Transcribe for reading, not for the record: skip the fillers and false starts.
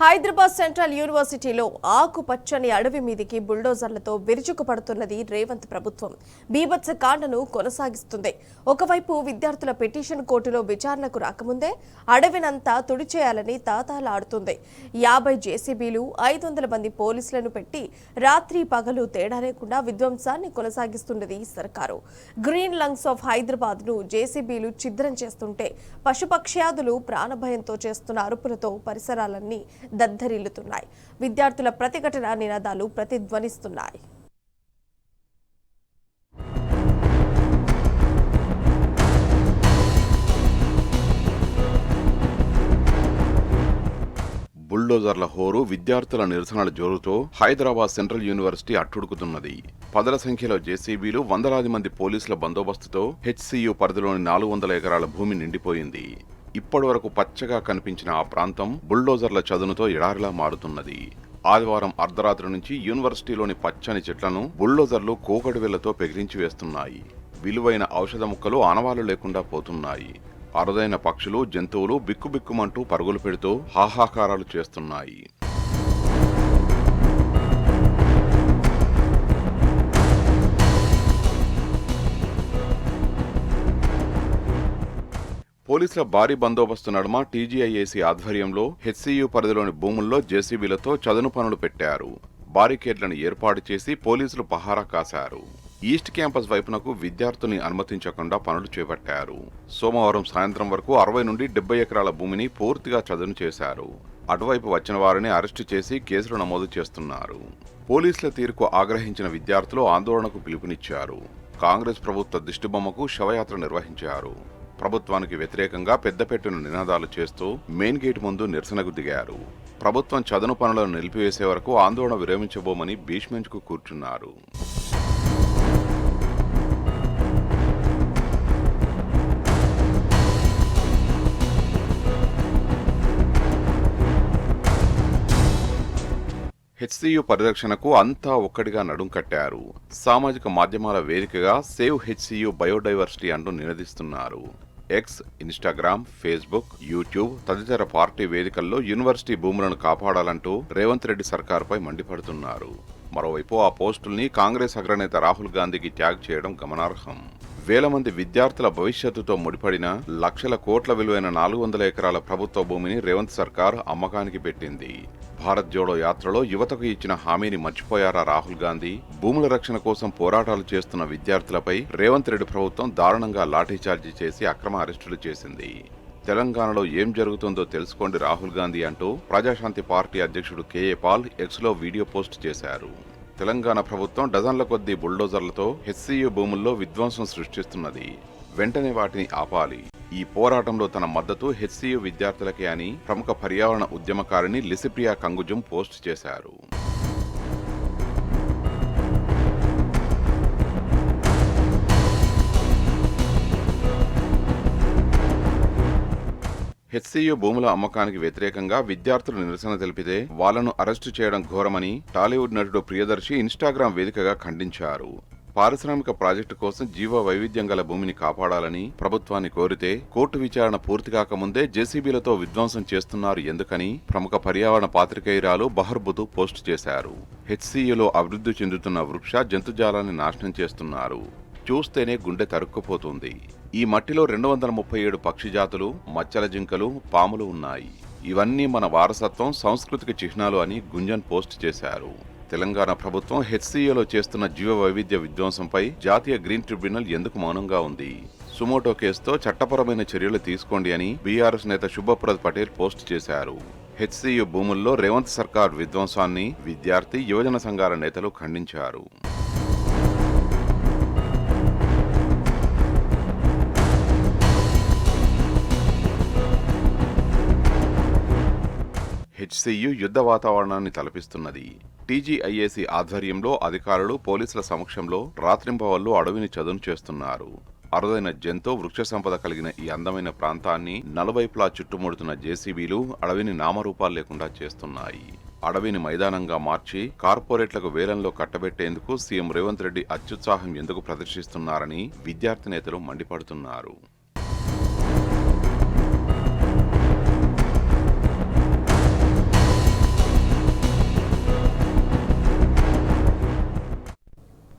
Hyderabad central యూనివర్సిటీలో ఆకుపచ్చని అడవి మీదికి బుల్డోజర్లతో విరుచుకుపడుతున్నది రేవంత్ ప్రభుత్వం. బీభత్స కాండను కొనసాగిస్తుంది. ఒకవైపు విద్యార్థుల పిటిషన్ కోర్టులో విచారణకు రాకముందే అడవినంతా తుడిచేయాలని తాతాలాడుతుంది. 50 జేసీబీలు, 500 మంది పోలీసులను పెట్టి రాత్రి పగలు తేడా లేకుండా విధ్వంసాన్ని కొనసాగిస్తున్నది సర్కారు. గ్రీన్ లంగ్స్ ఆఫ్ హైదరాబాద్ ను జేసీబీలు ఛిద్రం చేస్తుంటే పశుపక్ష్యాదులు ప్రాణభయంతో చేస్తున్న అరుపులతో పరిసరాలన్నీ దద్దరిల్లుతున్నాయి. విద్యార్థుల ప్రతిఘటన నినాదాలు ప్రతిధ్వనిస్తున్నాయి. బుల్డోజర్ల హోరు, విద్యార్థుల నిరసనల జోరుతో హైదరాబాద్ సెంట్రల్ యూనివర్సిటీ అట్టుడుకుతున్నది. పదుల సంఖ్యలో జేసీబీలు, వందలాది మంది పోలీసుల బందోబస్తుతో హెచ్సీయూ పరిధిలోని 400 ఎకరాల భూమి నిండిపోయింది. ఇప్పటి వరకు పచ్చగా కనిపించిన ఆ ప్రాంతం బుల్డోజర్ల చదునుతో ఎడారిలా మారుతున్నది. ఆదివారం అర్ధరాత్రి నుంచి యూనివర్సిటీలోని పచ్చని చెట్లను బుల్డోజర్లు కోకటివేళ్లతో పెగిరించి వేస్తున్నాయి. విలువైన ఔషధ ముక్కలు ఆనవాళ్లు లేకుండా పోతున్నాయి. అరుదైన పక్షులు, జంతువులు బిక్కుబిక్కుమంటూ పరుగులు పెడుతూ హాహాకారాలు చేస్తున్నాయి. పోలీసుల భారీ బందోబస్తు నడుమ టీజీఐఏసీ ఆధ్వర్యంలో హెచ్సీయూ పరిధిలోని భూముల్లో జేసీబీలతో చదును పనులు పెట్టారు. బారికేడ్లను ఏర్పాటు చేసి పోలీసులు పహారా కాశారు. ఈస్ట్ క్యాంపస్ వైపునకు విద్యార్థుల్ని అనుమతించకుండా పనులు చేపట్టారు. సోమవారం సాయంత్రం వరకు 60 నుండి 70 ఎకరాల భూమిని పూర్తిగా చదును చేశారు. అటువైపు వచ్చిన వారిని అరెస్టు చేసి కేసులు నమోదు చేస్తున్నారు. పోలీసుల తీరుకు ఆగ్రహించిన విద్యార్థులు ఆందోళనకు పిలుపునిచ్చారు. కాంగ్రెస్ ప్రభుత్వ దిష్టిబొమ్మకు శవయాత్ర నిర్వహించారు. ప్రభుత్వానికి వ్యతిరేకంగా పెద్దపెట్టున నినాదాలు చేస్తూ మెయిన్ గేట్ ముందు నిరసనకు దిగారు. ప్రభుత్వం చదును పనులను నిలిపివేసే వరకు ఆందోళన విరమించబోమని భీష్మించుకు కూర్చున్నారు. హెచ్సీయూ పరిరక్షణకు అంతా ఒక్కడిగా నడుం కట్టారు. సామాజిక మాధ్యమాల వేదికగా సేవ్ హెచ్సీయూ బయోడైవర్సిటీ అంటూ నినదిస్తున్నారు. ఎక్స్, ఇన్స్టాగ్రామ్, ఫేస్బుక్, యూట్యూబ్ తదితర పార్టీ వేదికల్లో యూనివర్సిటీ భూములను కాపాడాలంటూ రేవంత్ రెడ్డి సర్కారుపై మండిపడుతున్నారు. మరోవైపు ఆ పోస్టుల్ని కాంగ్రెస్ అగ్రనేత రాహుల్ గాంధీకి ట్యాగ్ చేయడం గమనార్హం. వేల మంది విద్యార్థుల భవిష్యత్తుతో ముడిపడిన లక్షల కోట్ల విలువైన 400 ఎకరాల ప్రభుత్వ భూమిని రేవంత్ సర్కార్ అమ్మకానికి పెట్టింది. భారత్ జోడో యాత్రలో యువతకు ఇచ్చిన హామీని మర్చిపోయారా రాహుల్ గాంధీ? భూముల రక్షణ కోసం పోరాటాలు చేస్తున్న విద్యార్థులపై రేవంత్ రెడ్డి ప్రభుత్వం దారుణంగా లాఠీచార్జీ చేసి అక్రమ అరెస్టులు చేసింది. తెలంగాణలో ఏం జరుగుతుందో తెలుసుకోండి రాహుల్ గాంధీ అంటూ ప్రజాశాంతి పార్టీ అధ్యక్షుడు కేఏ పాల్ ఎక్స్లో వీడియో పోస్ట్ చేశారు. తెలంగాణ ప్రభుత్వం డజన్ల కొద్దీ బుల్డోజర్లతో హెచ్సీయూ భూముల్లో విధ్వంసం సృష్టిస్తున్నది. వెంటనే వాటిని ఆపాలి. ఈ పోరాటంలో తన మద్దతు హెచ్సీయూ విద్యార్థులకే అని ప్రముఖ పర్యావరణ ఉద్యమకారిణి లిసిప్రియా కంగుజం పోస్ట్ చేశారు. హెచ్సీయూ భూముల అమ్మకానికి వ్యతిరేకంగా విద్యార్థులు నిరసన తెలిపితే వాళ్లను అరెస్టు చేయడం ఘోరమని టాలీవుడ్ నటుడు ప్రియదర్శి ఇన్స్టాగ్రామ్ వేదికగా ఖండించారు. పారిశ్రామిక ప్రాజెక్టు కోసం జీవ వైవిధ్యం గల భూమిని కాపాడాలని ప్రభుత్వాన్ని కోరితే కోర్టు విచారణ పూర్తి కాకముందే జేసీబీలతో విధ్వంసం చేస్తున్నారు ఎందుకని ప్రముఖ పర్యావరణ పాత్రికేయురాలు బహర్బుతు పోస్టు చేశారు. హెచ్సీయూలో అభివృద్ధి చెందుతున్న వృక్ష జంతుజాలాన్ని నాశనం చేస్తున్నారు. చూస్తేనే గుండె తరుక్కుపోతుంది. ఈ మట్టిలో 237 పక్షి జాతులు, మచ్చల జింకలు, పాములు ఉన్నాయి. ఇవన్నీ మన వారసత్వం, సంస్కృతికి చిహ్నాలు అని గుంజన్ పోస్ట్ చేశారు. తెలంగాణ ప్రభుత్వం హెచ్సీయూలో చేస్తున్న జీవ వైవిధ్య విధ్వంసంపై జాతీయ గ్రీన్ ట్రిబ్యునల్ ఎందుకు మౌనంగా ఉంది? సుమోటో కేసుతో చట్టపరమైన చర్యలు తీసుకోండి అని బీఆర్ఎస్ నేత శుభప్రద్ పటేల్ పోస్ట్ చేశారు. హెచ్సీయూ భూముల్లో రేవంత్ సర్కార్ విధ్వంసాన్ని విద్యార్థి, యువజన సంఘాల నేతలు ఖండించారు. హెచ్సీయూ యుద్ధ వాతావరణాన్ని తలపిస్తున్నది. టీజీఐఏసీ ఆధ్వర్యంలో అధికారులు, పోలీసుల సమక్షంలో రాత్రింపవళ్లు అడవిని చదును చేస్తున్నారు. అరుదైన జంతు, వృక్ష సంపద కలిగిన ఈ అందమైన ప్రాంతాన్ని నలువైపులా చుట్టుముడుతున్న జేసీబీలు అడవిని నామరూపాలు లేకుండా చేస్తున్నాయి. అడవిని మైదానంగా మార్చి కార్పొరేట్లకు వేలంలో కట్టబెట్టేందుకు సీఎం రేవంత్ రెడ్డి అత్యుత్సాహం ఎందుకు ప్రదర్శిస్తున్నారని విద్యార్థి నేతలు మండిపడుతున్నారు.